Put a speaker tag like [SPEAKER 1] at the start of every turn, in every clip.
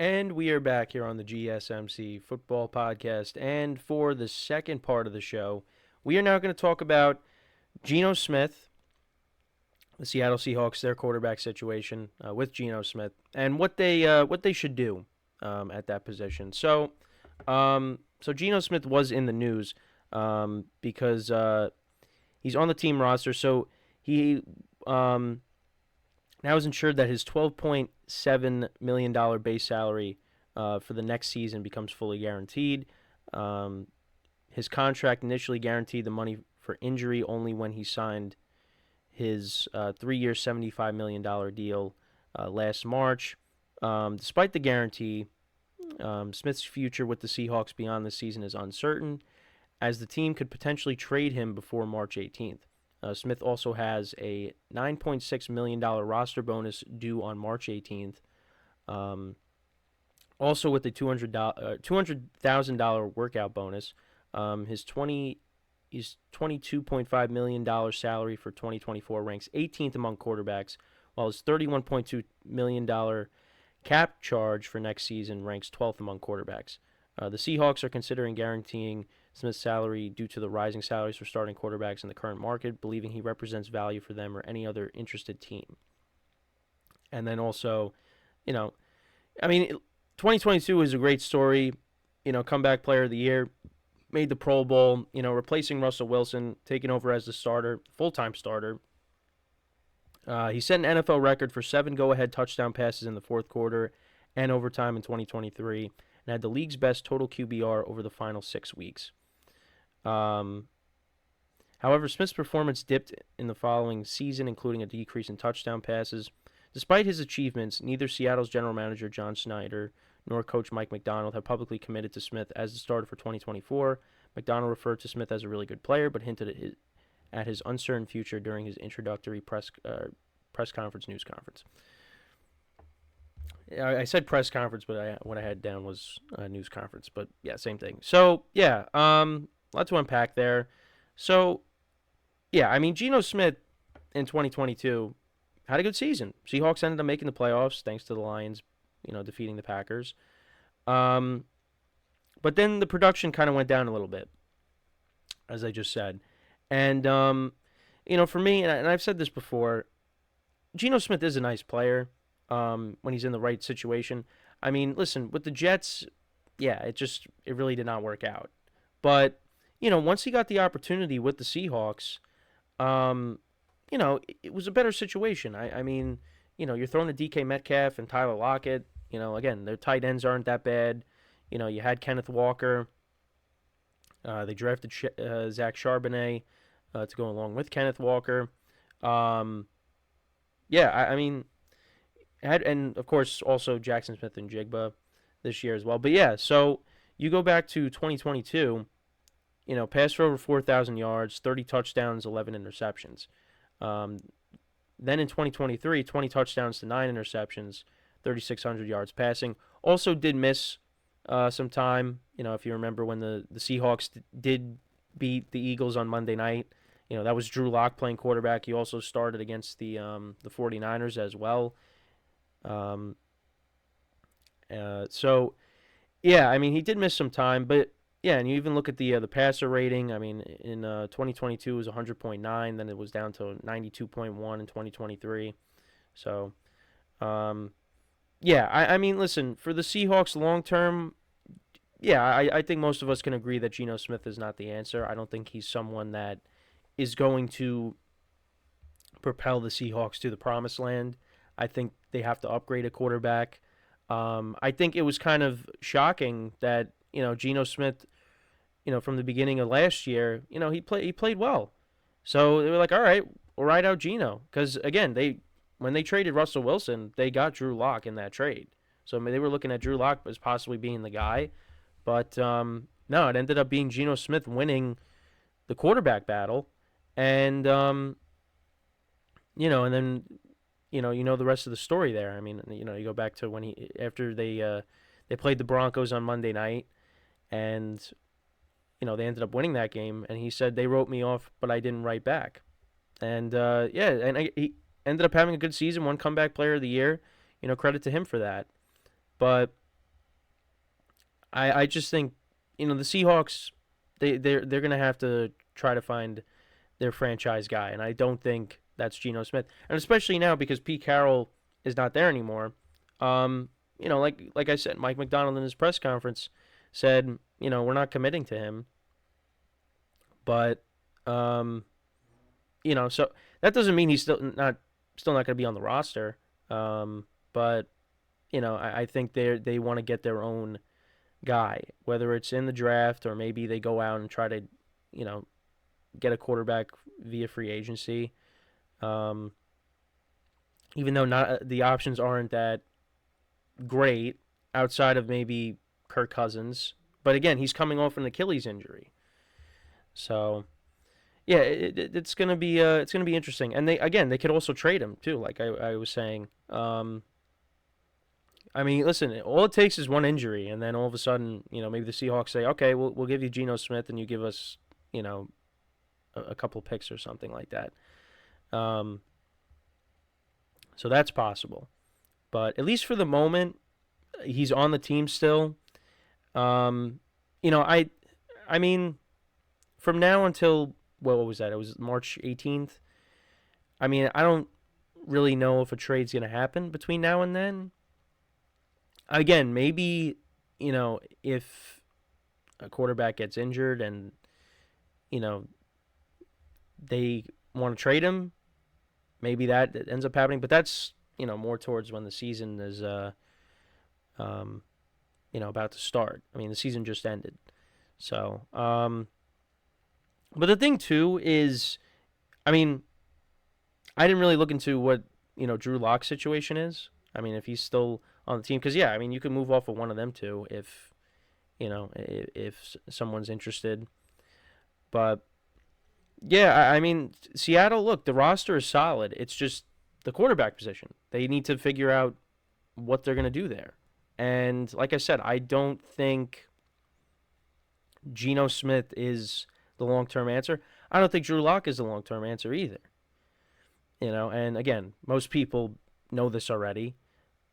[SPEAKER 1] And we are back here on the GSMC football podcast. And for the second part of the show, we are now going to talk about Geno Smith, the Seattle Seahawks, their quarterback situation with Geno Smith, and what they should do at that position. So Geno Smith was in the news because he's on the team roster. So he now is ensured that his $12.7 million base salary for the next season becomes fully guaranteed. His contract initially guaranteed the money for injury only when he signed his 3-year, $75 million deal last March. Despite the guarantee, Smith's future with the Seahawks beyond this season is uncertain, as the team could potentially trade him before March 18th. Smith also has a $9.6 million roster bonus due on March 18th. Also, with the $200,000 workout bonus, his $22.5 million salary for 2024 ranks 18th among quarterbacks, while his $31.2 million cap charge for next season ranks 12th among quarterbacks. The Seahawks are considering guaranteeing Smith's salary due to the rising salaries for starting quarterbacks in the current market, believing he represents value for them or any other interested team. And then also, you know, I mean, 2022 is a great story. Comeback player of the year, made the Pro Bowl, replacing Russell Wilson, taking over as the starter, full-time starter. He set an NFL record for 7 go-ahead touchdown passes in the fourth quarter and overtime in 2023, and had the league's best total QBR over the final 6 weeks. However, Smith's performance dipped in the following season, including a decrease in touchdown passes. Despite his achievements, neither Seattle's general manager John Snyder nor coach Mike Macdonald have publicly committed to Smith as the starter for 2024. Macdonald referred to Smith as a really good player, but hinted at his uncertain future during his introductory press conference, news conference. I said press conference, but what I had down was news conference. But yeah, same thing. So yeah, lot to unpack there. So yeah, I mean, Geno Smith in 2022 had a good season. Seahawks ended up making the playoffs thanks to the Lions, defeating the Packers. But then the production kind of went down a little bit, as I just said. And for me, and I've said this before, Geno Smith is a nice player when he's in the right situation. I mean, listen, with the Jets, yeah, it really did not work out. But once he got the opportunity with the Seahawks, it was a better situation. I mean, you're throwing to DK Metcalf and Tyler Lockett. Again, their tight ends aren't that bad. You had Kenneth Walker. They drafted Zach Charbonnet to go along with Kenneth Walker. I mean, and of course also Jackson Smith and Jigba this year as well. But yeah, so you go back to 2022. Passed for over 4,000 yards, 30 touchdowns, 11 interceptions. Then in 2023, 20 touchdowns to 9 interceptions, 3,600 yards passing. Also did miss some time. If you remember when the Seahawks did beat the Eagles on Monday night, that was Drew Lock playing quarterback. He also started against the 49ers as well. So yeah, I mean, he did miss some time, but yeah, and you even look at the passer rating. I mean, in 2022 it was 100.9, then it was down to 92.1 in 2023. So, yeah, I mean, listen, for the Seahawks long term, yeah, I think most of us can agree that Geno Smith is not the answer. I don't think he's someone that is going to propel the Seahawks to the promised land. I think they have to upgrade a quarterback. I think it was kind of shocking that Geno Smith, from the beginning of last year, he played well. So they were like, all right, we'll ride out Geno. Because, again, when they traded Russell Wilson, they got Drew Lock in that trade. So they were looking at Drew Lock as possibly being the guy. But, no, it ended up being Geno Smith winning the quarterback battle. And, and then, the rest of the story there. I mean, you go back to after they played the Broncos on Monday night. And, they ended up winning that game. And he said, they wrote me off, but I didn't write back. And, he ended up having a good season, one comeback player of the year. Credit to him for that. But, I just think, the Seahawks, they're gonna have to try to find their franchise guy, and I don't think that's Geno Smith, and especially now because Pete Carroll is not there anymore. Um, like I said, Mike McDonald in his press conference said, we're not committing to him, but um, so that doesn't mean he's still not going to be on the roster. But I think they want to get their own guy, whether it's in the draft or maybe they go out and try to, you know, get a quarterback via free agency. Um, even though not the options aren't that great outside of maybe Kirk Cousins, but again, he's coming off an Achilles injury, so yeah, it's gonna be interesting. And they could also trade him too, like I was saying. I mean, listen, all it takes is one injury, and then all of a sudden, maybe the Seahawks say, okay, we'll give you Geno Smith, and you give us, you know, a couple picks or something like that. Um, so that's possible. But at least for the moment, he's on the team still. Um, you know, I mean, from now until what was that? It was March 18th. I mean, I don't really know if a trade's gonna happen between now and then. Again, maybe if a quarterback gets injured and you know they want to trade him, maybe that ends up happening. But that's more towards when the season is um, about to start. I mean, the season just ended, so but the thing too is, I mean, I didn't really look into what Drew Lock's situation is. I mean, if he's still on the team, because yeah, I mean, you can move off of one of them too if if someone's interested. But yeah, I mean, Seattle. Look, the roster is solid. It's just the quarterback position. They need to figure out what they're gonna do there. And like I said, I don't think Geno Smith is the long term answer. I don't think Drew Lock is the long term answer either. And again, most people know this already.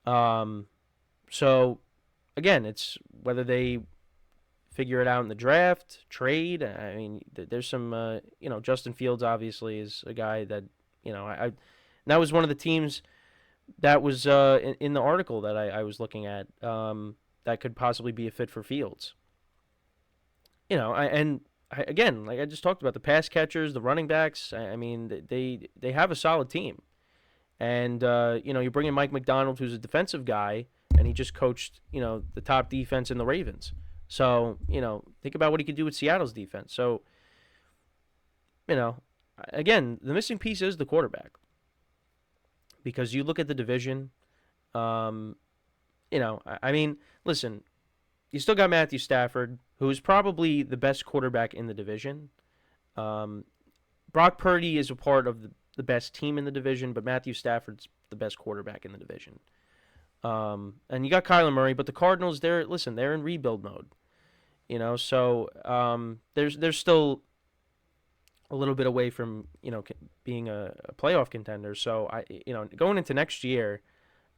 [SPEAKER 1] Um, so again, it's whether they figure it out in the draft, trade. I mean, there's some, Justin Fields obviously is a guy that, that was one of the teams that was in the article that I was looking at that could possibly be a fit for Fields. Again, like I just talked about, the pass catchers, the running backs. I mean, they have a solid team, and you bring in Mike McDonald, who's a defensive guy, and he just coached the top defense in the Ravens. So think about what he could do with Seattle's defense. So you know, again, the missing piece is the quarterback because you look at the division. Um, I mean, listen, you still got Matthew Stafford, who is probably the best quarterback in the division. Um, Brock Purdy is a part of the best team in the division, but Matthew Stafford's the best quarterback in the division. And you got Kyler Murray, but the Cardinals, they're in rebuild mode. So there's still a little bit away from being a playoff contender. So going into next year,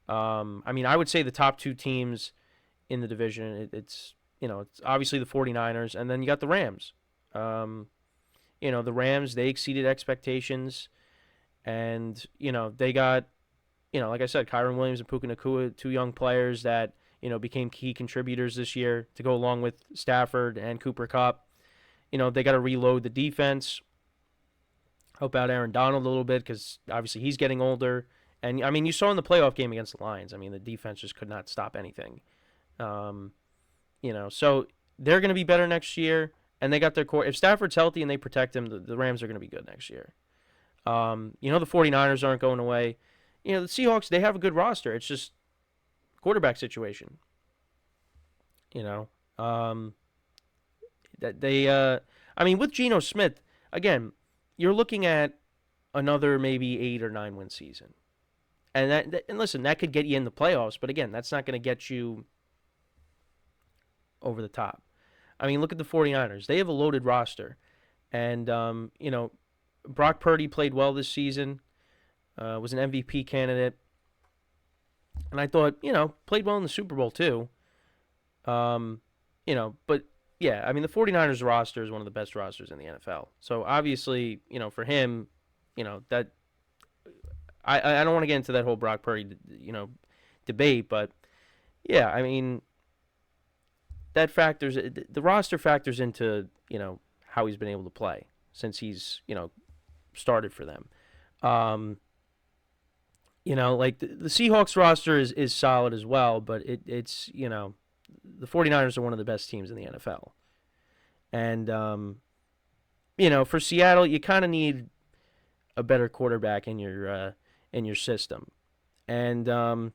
[SPEAKER 1] I mean, I would say the top two teams in the division, it's obviously the 49ers, and then you got the Rams. The Rams, they exceeded expectations, and they got like I said, Kyron Williams and Puka Nacua, two young players that became key contributors this year to go along with Stafford and Cooper Kupp. They got to reload the defense, help out Aaron Donald a little bit because obviously he's getting older. And I mean, you saw in the playoff game against the Lions, I mean, the defense just could not stop anything. So they're going to be better next year, and they got their core. If Stafford's healthy and they protect him, the Rams are going to be good next year. The 49ers aren't going away. The Seahawks, they have a good roster. It's just quarterback situation. That they I mean, with Geno Smith, again, you're looking at another maybe 8 or 9 win season. And listen, that could get you in the playoffs, but again, that's not going to get you over the top. I mean, look at the 49ers. They have a loaded roster. And Brock Purdy played well this season. Was an MVP candidate. And I thought, played well in the Super Bowl too. but yeah, I mean, the 49ers roster is one of the best rosters in the NFL. So obviously, for him, that I don't want to get into that whole Brock Purdy, debate, but yeah, I mean, the roster factors into, how he's been able to play since he's, started for them. Um, like the Seahawks roster is solid as well, but it's, the 49ers are one of the best teams in the NFL. And, for Seattle, you kind of need a better quarterback in your system. And, they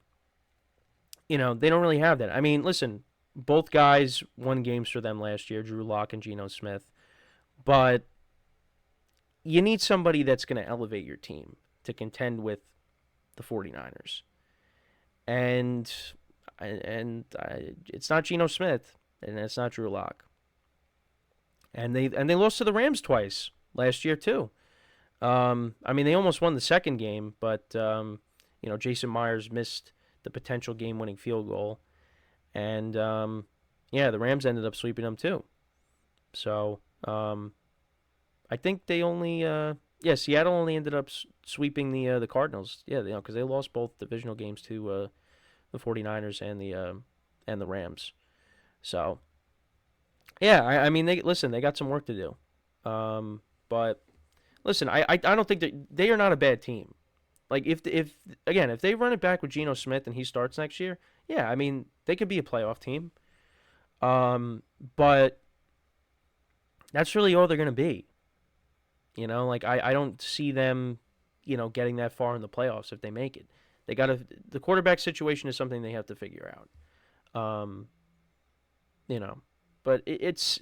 [SPEAKER 1] don't really have that. I mean, listen, both guys won games for them last year, Drew Lock and Geno Smith. But you need somebody that's going to elevate your team to contend with the 49ers. And it's not Geno Smith, and it's not Drew Lock. And they lost to the Rams twice last year too. I mean, they almost won the second game, but Jason Myers missed the potential game-winning field goal, and the Rams ended up sweeping them too. So I think they only Seattle only ended up sweeping the Cardinals. Yeah, because they lost both divisional games to the 49ers and the Rams. So yeah, I mean they got some work to do. But listen, I don't think they are not a bad team. Like if they run it back with Geno Smith and he starts next year, yeah, I mean they could be a playoff team. But that's really all they're gonna be. Like I don't see them, getting that far in the playoffs if they make it. The quarterback situation is something they have to figure out. You know, but it's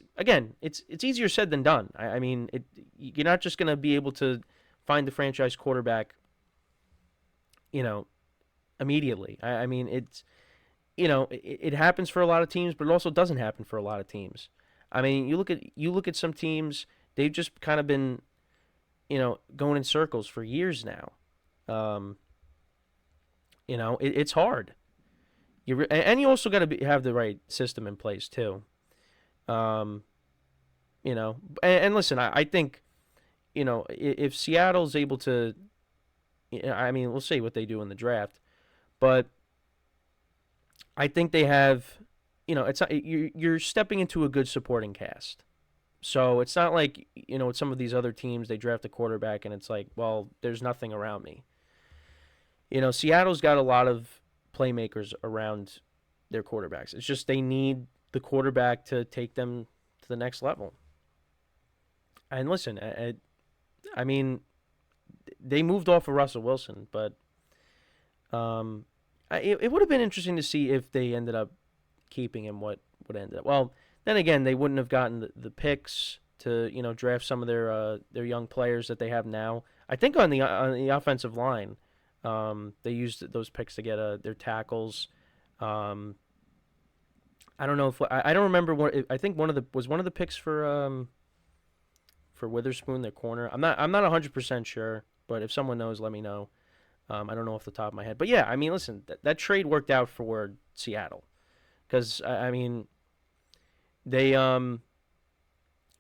[SPEAKER 1] easier said than done. I mean, you're not just gonna be able to find the franchise quarterback, immediately. I mean, it happens for a lot of teams, but it also doesn't happen for a lot of teams. I mean, you look at some teams, they've just kind of been, going in circles for years now. It's hard. And you also got to have the right system in place too. Um, and listen, I think, if Seattle's able to, I mean, we'll see what they do in the draft, but I think they have, it's not, you're stepping into a good supporting cast. So it's not like, with some of these other teams, they draft a quarterback and it's like, well, there's nothing around me. Seattle's got a lot of playmakers around their quarterbacks. It's just they need the quarterback to take them to the next level. And listen, I mean, they moved off of Russell Wilson, but it would have been interesting to see if they ended up keeping him. What would end up? Well, then again, they wouldn't have gotten the picks to draft some of their young players that they have now. I think on the offensive line, they used those picks to get their tackles. I don't know if I don't remember what I think one of the picks for Witherspoon, their corner. I'm not 100% sure, but if someone knows, let me know. I don't know off the top of my head, but yeah, I mean, listen, that trade worked out for Seattle because I mean, they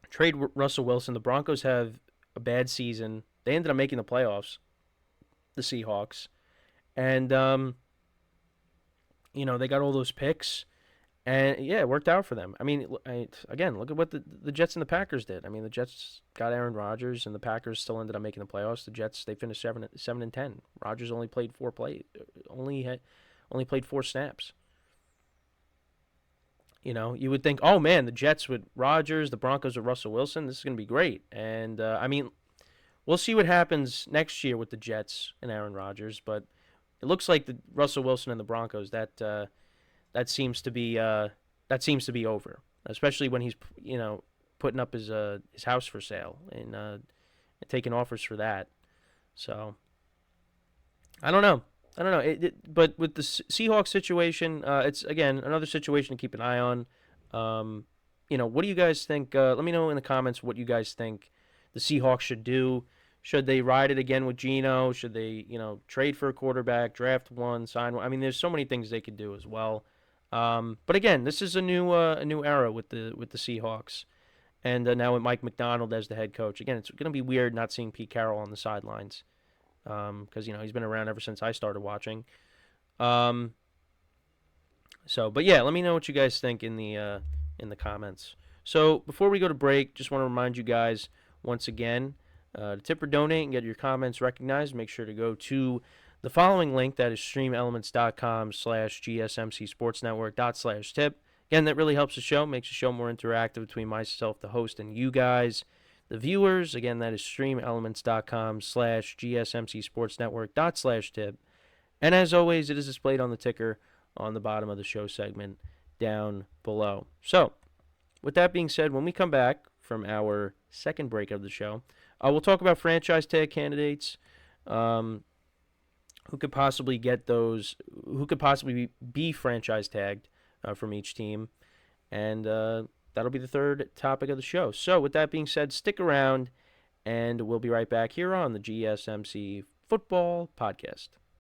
[SPEAKER 1] trade Russell Wilson. The Broncos have a bad season. They ended up making the playoffs, the Seahawks, and they got all those picks. And yeah, it worked out for them. I mean, again, look at what the Jets and the Packers did. I mean, the Jets got Aaron Rodgers, and the Packers still ended up making the playoffs. The Jets, they finished 7-10. Rodgers only played only played 4 snaps. You would think, oh man, the Jets with Rodgers, the Broncos with Russell Wilson, this is going to be great. And I mean, we'll see what happens next year with the Jets and Aaron Rodgers, but it looks like the Russell Wilson and the Broncos that seems to be over, especially when he's putting up his house for sale and taking offers for that. So I don't know. But with the Seahawks situation, it's again another situation to keep an eye on. What do you guys think? Let me know in the comments what you guys think the Seahawks should do. Should they ride it again with Geno? Should they, trade for a quarterback, draft one, sign one? I mean, there's so many things they could do as well. But again, this is a new era with the Seahawks, and now with Mike McDonald as the head coach. Again, it's going to be weird not seeing Pete Carroll on the sidelines because he's been around ever since I started watching. Um, but yeah, let me know what you guys think in the comments. So before we go to break, just want to remind you guys once again to tip or donate and get your comments recognized. Make sure to go to the following link, that is streamelements.com/gsmcsportsnetwork./tip. Again, that really helps the show, makes the show more interactive between myself, the host, and you guys, the viewers. Again, that is streamelements.com/gsmcsportsnetwork./tip. And as always, it is displayed on the ticker on the bottom of the show segment down below. So, with that being said, when we come back from our second break of the show, we'll talk about franchise tag candidates. Who could possibly get those? Who could possibly be franchise tagged from each team? And that'll be the third topic of the show. So, with that being said, stick around, and we'll be right back here on the GSMC Football Podcast.